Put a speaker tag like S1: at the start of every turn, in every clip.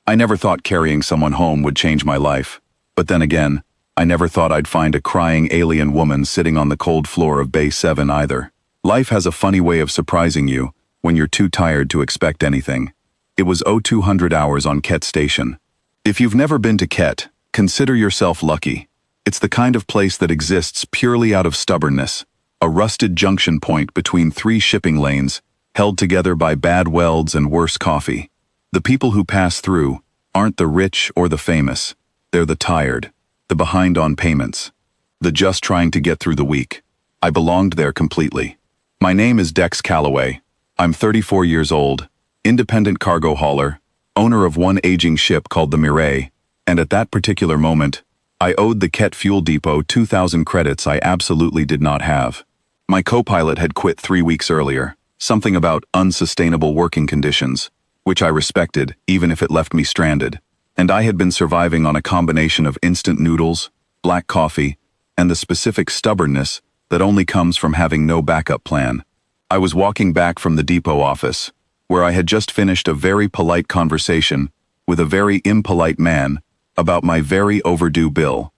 S1: I never thought carrying someone home would change my life. But then again, I never thought I'd find a crying alien woman sitting on the cold floor of Bay 7 either. Life has a funny way of surprising you when you're too tired to expect anything. It was 0200 hours on Ket Station. If you've never been to Ket, consider yourself lucky. It's the kind of place that exists purely out of stubbornness, a rusted junction point between 3 shipping lanes, held together by bad welds and worse coffee. The people who pass through aren't the rich or the famous. They're the tired, the behind on payments, the just trying to get through the week. I belonged there completely. My name is Dex Calloway. I'm 34 years old, independent cargo hauler, owner of one aging ship called the Heir, and at that particular moment, I owed the Ket Fuel Depot 2,000 credits I absolutely did not have. My co-pilot had quit 3 weeks earlier, something about unsustainable working conditions, which I respected even if it left me stranded, and I had been surviving on a combination of instant noodles, black coffee, and the specific stubbornness that only comes from having no backup plan. I was walking back from the depot office, where I had just finished a very polite conversation with a very impolite man about my very overdue bill.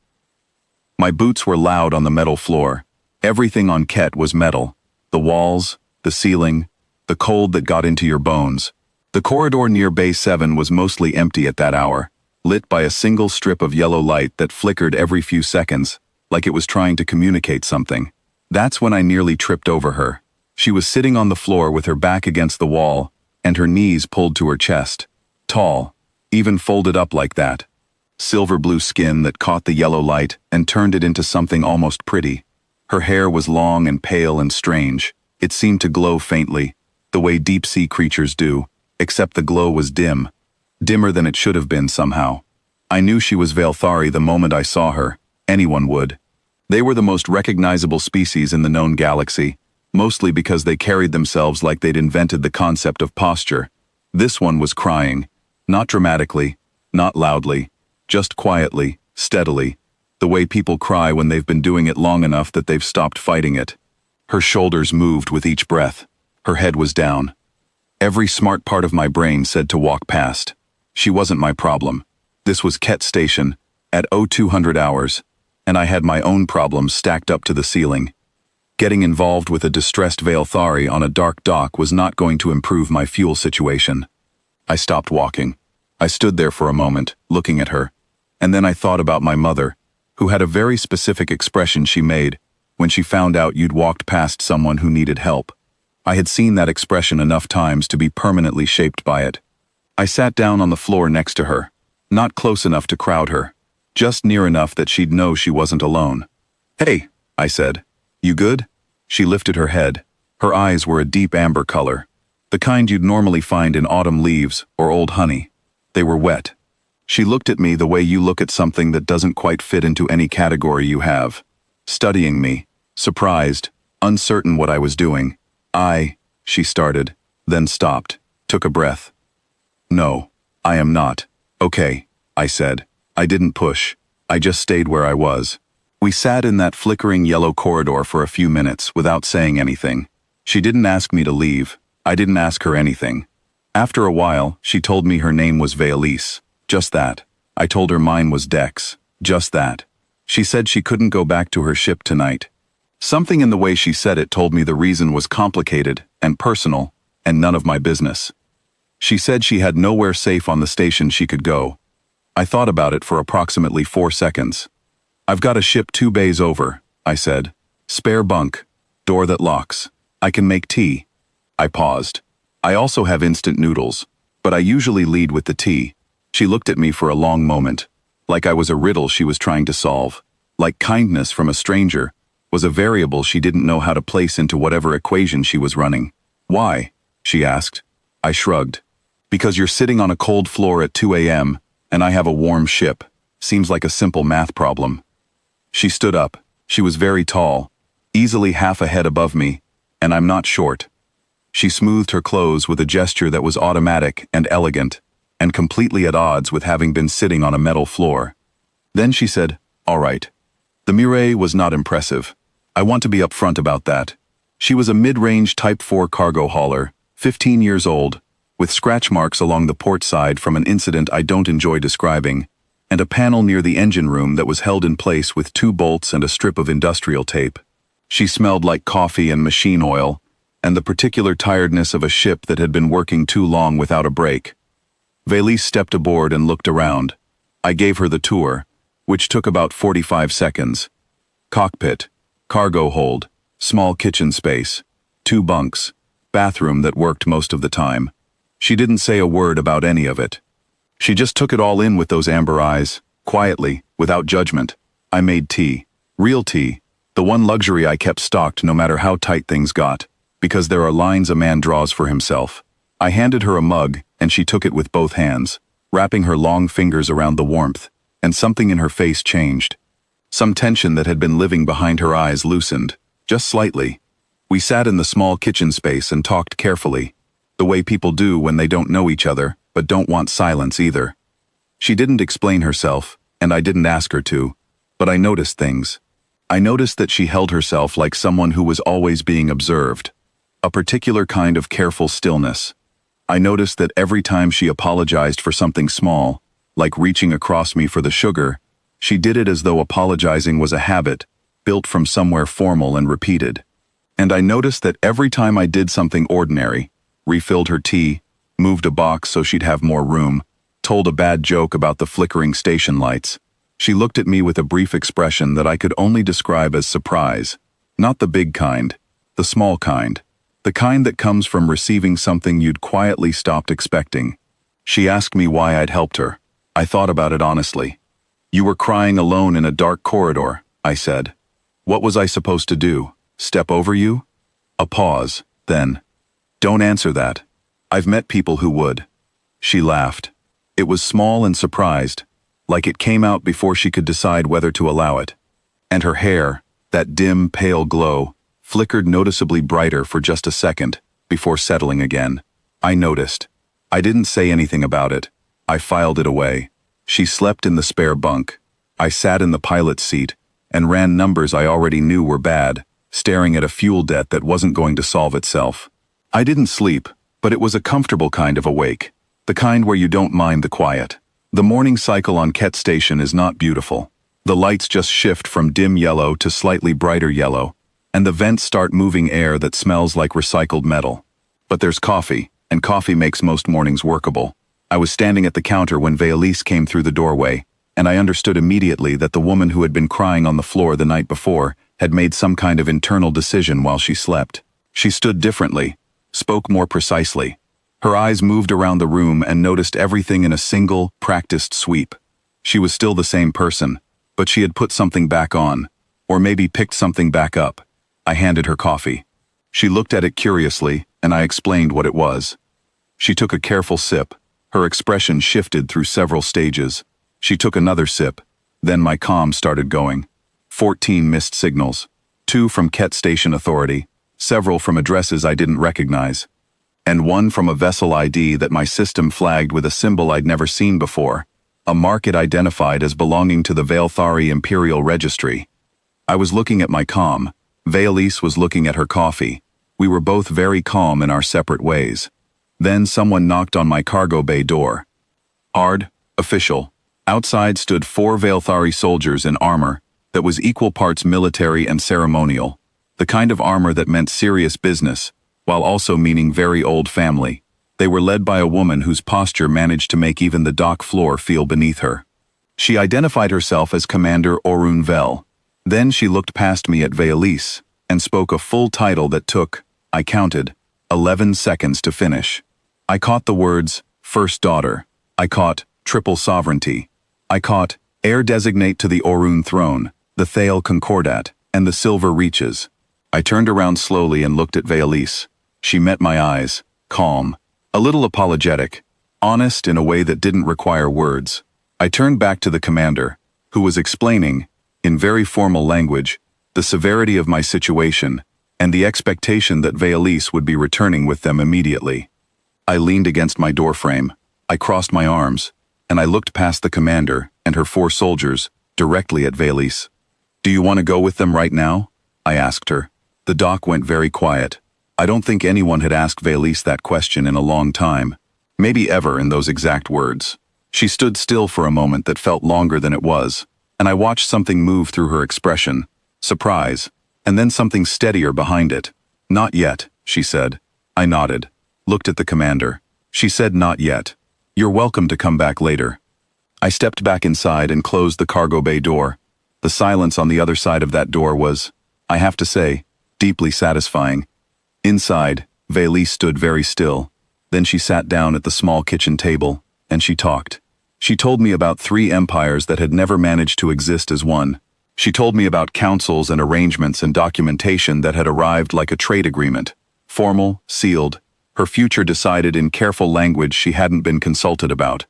S1: My boots were loud on the metal floor. Everything on Ket was metal. The walls, the ceiling, the cold that got into your bones. The corridor near Bay 7 was mostly empty at that hour, lit by a single strip of yellow light that flickered every few seconds, like it was trying to communicate something. That's when I nearly tripped over her. She was sitting on the floor with her back against the wall, and her knees pulled to her chest. Tall, even folded up like that. Silver blue skin that caught the yellow light and turned it into something almost pretty. Her hair was long and pale and strange. It seemed to glow faintly, the way deep-sea creatures do, except the glow was dim. Dimmer than it should have been somehow. I knew she was Vaelthari the moment I saw her. Anyone would. They were the most recognizable species in the known galaxy, mostly because they carried themselves like they'd invented the concept of posture. This one was crying. Not dramatically, not loudly, just quietly, steadily, the way people cry when they've been doing it long enough that they've stopped fighting it. Her shoulders moved with each breath. Her head was down. Every smart part of my brain said to walk past. She wasn't my problem. This was Ket Station, at 0200 hours, and I had my own problems stacked up to the ceiling. Getting involved with a distressed Vaelthari on a dark dock was not going to improve my fuel situation. I stopped walking. I stood there for a moment, looking at her, and then I thought about my mother, who had a very specific expression she made when she found out you'd walked past someone who needed help. I had seen that expression enough times to be permanently shaped by it. I sat down on the floor next to her, not close enough to crowd her, just near enough that she'd know she wasn't alone. "Hey," I said. "You good?" She lifted her head. Her eyes were a deep amber color, the kind you'd normally find in autumn leaves or old honey. They were wet. She looked at me the way you look at something that doesn't quite fit into any category you have. Studying me, surprised, uncertain what I was doing. She started, then stopped, took a breath. "No, I am not. Okay," I said. I didn't push. I just stayed where I was. We sat in that flickering yellow corridor for a few minutes without saying anything. She didn't ask me to leave. I didn't ask her anything. After a while, she told me her name was Vaelise. Just that. I told her mine was Dex. Just that. She said she couldn't go back to her ship tonight. Something in the way she said it told me the reason was complicated and personal and none of my business. She said she had nowhere safe on the station she could go. I thought about it for approximately 4 seconds. "I've got a ship 2 bays over," I said. "Spare bunk. Door that locks. I can make tea." I paused. "I also have instant noodles, but I usually lead with the tea." She looked at me for a long moment, like I was a riddle she was trying to solve, like kindness from a stranger was a variable she didn't know how to place into whatever equation she was running. "Why?" she asked. I shrugged. "Because you're sitting on a cold floor at 2 a.m., and I have a warm ship. Seems like a simple math problem." She stood up. She was very tall, easily half a head above me, and I'm not short. She smoothed her clothes with a gesture that was automatic and elegant, and completely at odds with having been sitting on a metal floor. Then she said, "All right." The Heir was not impressive. I want to be upfront about that. She was a mid-range Type 4 cargo hauler, 15 years old, with scratch marks along the port side from an incident I don't enjoy describing, and a panel near the engine room that was held in place with 2 bolts and a strip of industrial tape. She smelled like coffee and machine oil, and the particular tiredness of a ship that had been working too long without a break. Valise stepped aboard and looked around. I gave her the tour, which took about 45 seconds. Cockpit, cargo hold, small kitchen space, 2 bunks, bathroom that worked most of the time. She didn't say a word about any of it. She just took it all in with those amber eyes, quietly, without judgment. I made tea. Real tea. The one luxury I kept stocked no matter how tight things got, because there are lines a man draws for himself. I handed her a mug, and she took it with both hands, wrapping her long fingers around the warmth, and something in her face changed. Some tension that had been living behind her eyes loosened, just slightly. We sat in the small kitchen space and talked carefully, the way people do when they don't know each other, but don't want silence either. She didn't explain herself, and I didn't ask her to, but I noticed things. I noticed that she held herself like someone who was always being observed, a particular kind of careful stillness. I noticed that every time she apologized for something small, like reaching across me for the sugar, she did it as though apologizing was a habit, built from somewhere formal and repeated. And I noticed that every time I did something ordinary, refilled her tea, moved a box so she'd have more room, told a bad joke about the flickering station lights, she looked at me with a brief expression that I could only describe as surprise. Not the big kind, the small kind. The kind that comes from receiving something you'd quietly stopped expecting. She asked me why I'd helped her. I thought about it honestly. You were crying alone in a dark corridor, I said. What was I supposed to do? Step over you? A pause, then. Don't answer that. I've met people who would. She laughed. It was small and surprised, like it came out before she could decide whether to allow it. And her hair, that dim, pale glow, flickered noticeably brighter for just a second, before settling again. I noticed. I didn't say anything about it. I filed it away. She slept in the spare bunk. I sat in the pilot's seat, and ran numbers I already knew were bad, staring at a fuel debt that wasn't going to solve itself. I didn't sleep, but it was a comfortable kind of awake, the kind where you don't mind the quiet. The morning cycle on Ket Station is not beautiful. The lights just shift from dim yellow to slightly brighter yellow, and the vents start moving air that smells like recycled metal. But there's coffee, and coffee makes most mornings workable. I was standing at the counter when Valise came through the doorway, and I understood immediately that the woman who had been crying on the floor the night before had made some kind of internal decision while she slept. She stood differently, spoke more precisely. Her eyes moved around the room and noticed everything in a single, practiced sweep. She was still the same person, but she had put something back on, or maybe picked something back up. I handed her coffee. She looked at it curiously, and I explained what it was. She took a careful sip. Her expression shifted through several stages. She took another sip. Then my comm started going. 14 missed signals. 2 from Ket Station Authority, several from addresses I didn't recognize, and 1 from a vessel ID that my system flagged with a symbol I'd never seen before, a mark it identified as belonging to the Valthari Imperial Registry. I was looking at my comm. Valise was looking at her coffee. We were both very calm in our separate ways. Then someone knocked on my cargo bay door. Hard, official. Outside stood 4 Valthari soldiers in armor that was equal parts military and ceremonial, the kind of armor that meant serious business, while also meaning very old family. They were led by a woman whose posture managed to make even the dock floor feel beneath her. She identified herself as Commander Orun Vel. Then she looked past me at Valise and spoke a full title that took, I counted, 11 seconds to finish. I caught the words, First Daughter. I caught, Triple Sovereignty. I caught, Heir Designate to the Orun Throne, the Thale Concordat, and the Silver Reaches. I turned around slowly and looked at Valise. She met my eyes, calm, a little apologetic, honest in a way that didn't require words. I turned back to the commander, who was explaining, in very formal language, the severity of my situation and the expectation that Valise would be returning with them immediately. I leaned against my doorframe. I crossed my arms, and I looked past the commander and her 4 soldiers directly at Valise. Do you want to go with them right now? I asked her. The dock went very quiet. I don't think anyone had asked Valise that question in a long time. Maybe ever in those exact words. She stood still for a moment that felt longer than it was, and I watched something move through her expression, surprise, and then something steadier behind it. "Not yet," she said. I nodded, looked at the commander. She said, "Not yet. You're welcome to come back later." I stepped back inside and closed the cargo bay door. The silence on the other side of that door was, I have to say, deeply satisfying. Inside, Vélie stood very still. Then she sat down at the small kitchen table, and she talked. She told me about 3 empires that had never managed to exist as one. She told me about councils and arrangements and documentation that had arrived like a trade agreement. Formal, sealed, her future decided in careful language she hadn't been consulted about.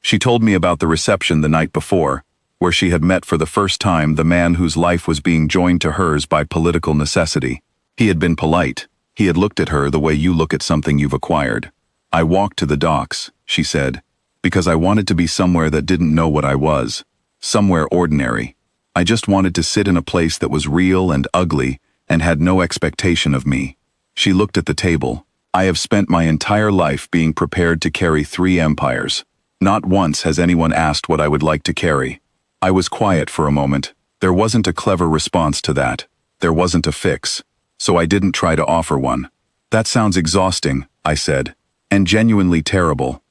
S1: She told me about the reception the night before, where she had met for the first time the man whose life was being joined to hers by political necessity. He had been polite. He had looked at her the way you look at something you've acquired. "I walked to the docks," she said, "because I wanted to be somewhere that didn't know what I was. Somewhere ordinary. I just wanted to sit in a place that was real and ugly and had no expectation of me." She looked at the table. "I have spent my entire life being prepared to carry 3 empires. Not once has anyone asked what I would like to carry." I was quiet for a moment. There wasn't a clever response to that. There wasn't a fix. So I didn't try to offer one. "That sounds exhausting," I said, "and genuinely terrible."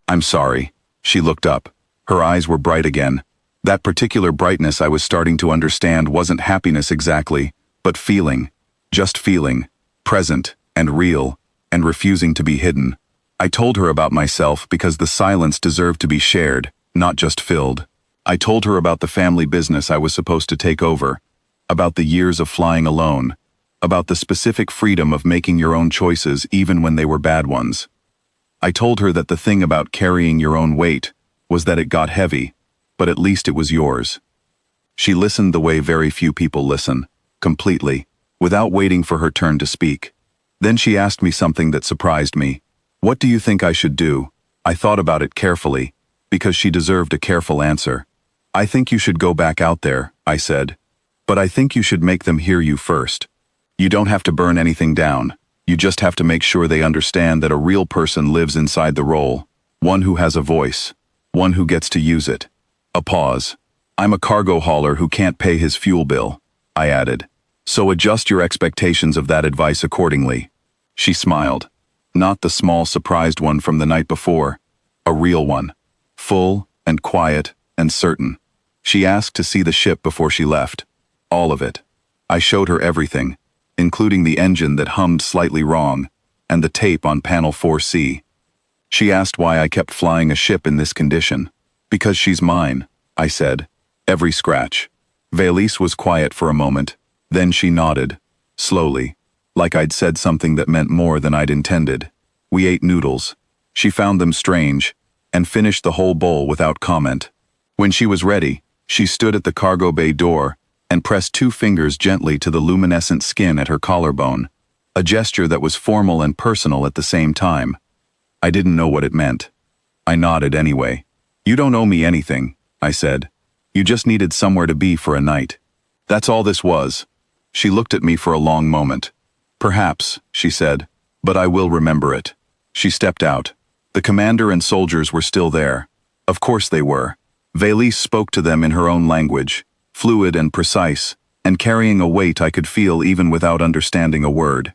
S1: "I'm sorry." She looked up. Her eyes were bright again. That particular brightness I was starting to understand wasn't happiness exactly, but feeling. Just feeling. Present, and real, and refusing to be hidden. I told her about myself because the silence deserved to be shared, not just filled. I told her about the family business I was supposed to take over, about the years of flying alone, about the specific freedom of making your own choices even when they were bad ones. I told her that the thing about carrying your own weight was that it got heavy, but at least it was yours. She listened the way very few people listen, completely, without waiting for her turn to speak. Then she asked me something that surprised me. "What do you think I should do?" I thought about it carefully, because she deserved a careful answer. "I think you should go back out there," I said. "But I think you should make them hear you first. You don't have to burn anything down. You just have to make sure they understand that a real person lives inside the role, one who has a voice, one who gets to use it." A pause. "I'm a cargo hauler who can't pay his fuel bill," I added. "So adjust your expectations of that advice accordingly." She smiled. Not the small surprised one from the night before. A real one. Full and quiet and certain. She asked to see the ship before she left. All of it. I showed her everything, including the engine that hummed slightly wrong, and the tape on panel 4C. She asked why I kept flying a ship in this condition. "Because she's mine," I said. Every scratch. Vélie was quiet for a moment, then she nodded, slowly, like I'd said something that meant more than I'd intended. We ate noodles. She found them strange, and finished the whole bowl without comment. When she was ready, she stood at the cargo bay door and pressed 2 fingers gently to the luminescent skin at her collarbone, a gesture that was formal and personal at the same time. I didn't know what it meant. I nodded anyway. "You don't owe me anything," I said. "You just needed somewhere to be for a night. That's all this was." She looked at me for a long moment. "Perhaps," she said, "but I will remember it." She stepped out. The commander and soldiers were still there. Of course they were. Vélie spoke to them in her own language, fluid and precise, and carrying a weight I could feel even without understanding a word.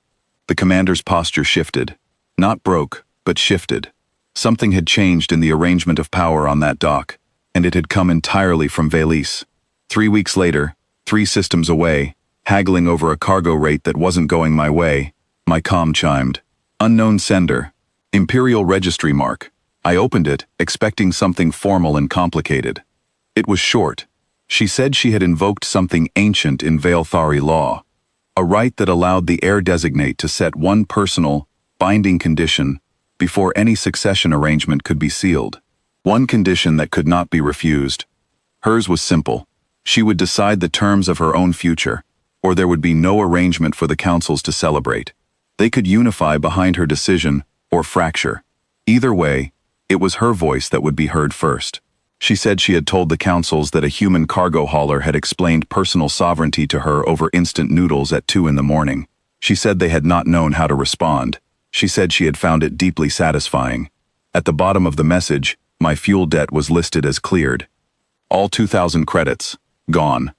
S1: The commander's posture shifted. Not broke, but shifted. Something had changed in the arrangement of power on that dock, and it had come entirely from Vélie. 3 weeks later, 3 systems away, haggling over a cargo rate that wasn't going my way, my comm chimed. Unknown sender. Imperial registry mark. I opened it, expecting something formal and complicated. It was short. She said she had invoked something ancient in Veilthari law, a right that allowed the heir designate to set one personal, binding condition before any succession arrangement could be sealed. One condition that could not be refused. Hers was simple. She would decide the terms of her own future, or there would be no arrangement for the councils to celebrate. They could unify behind her decision, or fracture. Either way, it was her voice that would be heard first. She said she had told the councils that a human cargo hauler had explained personal sovereignty to her over instant noodles at 2 in the morning. She said they had not known how to respond. She said she had found it deeply satisfying. At the bottom of the message, my fuel debt was listed as cleared. All 2,000 credits, gone.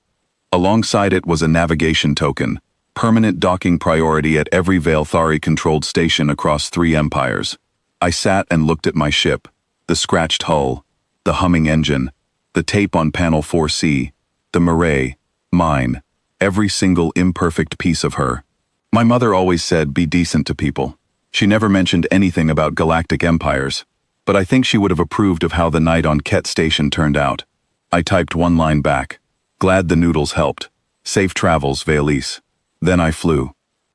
S1: Alongside it was a navigation token, permanent docking priority at every Valthari-controlled station across 3 empires. I sat and looked at my ship, the scratched hull, the humming engine, the tape on panel 4C, the Mireille, mine, every single imperfect piece of her. My mother always said, be decent to people. She never mentioned anything about galactic empires, but I think she would have approved of how the night on Ket Station turned out. I typed one line back. Glad the noodles helped. Safe travels, Valise. Then I flew.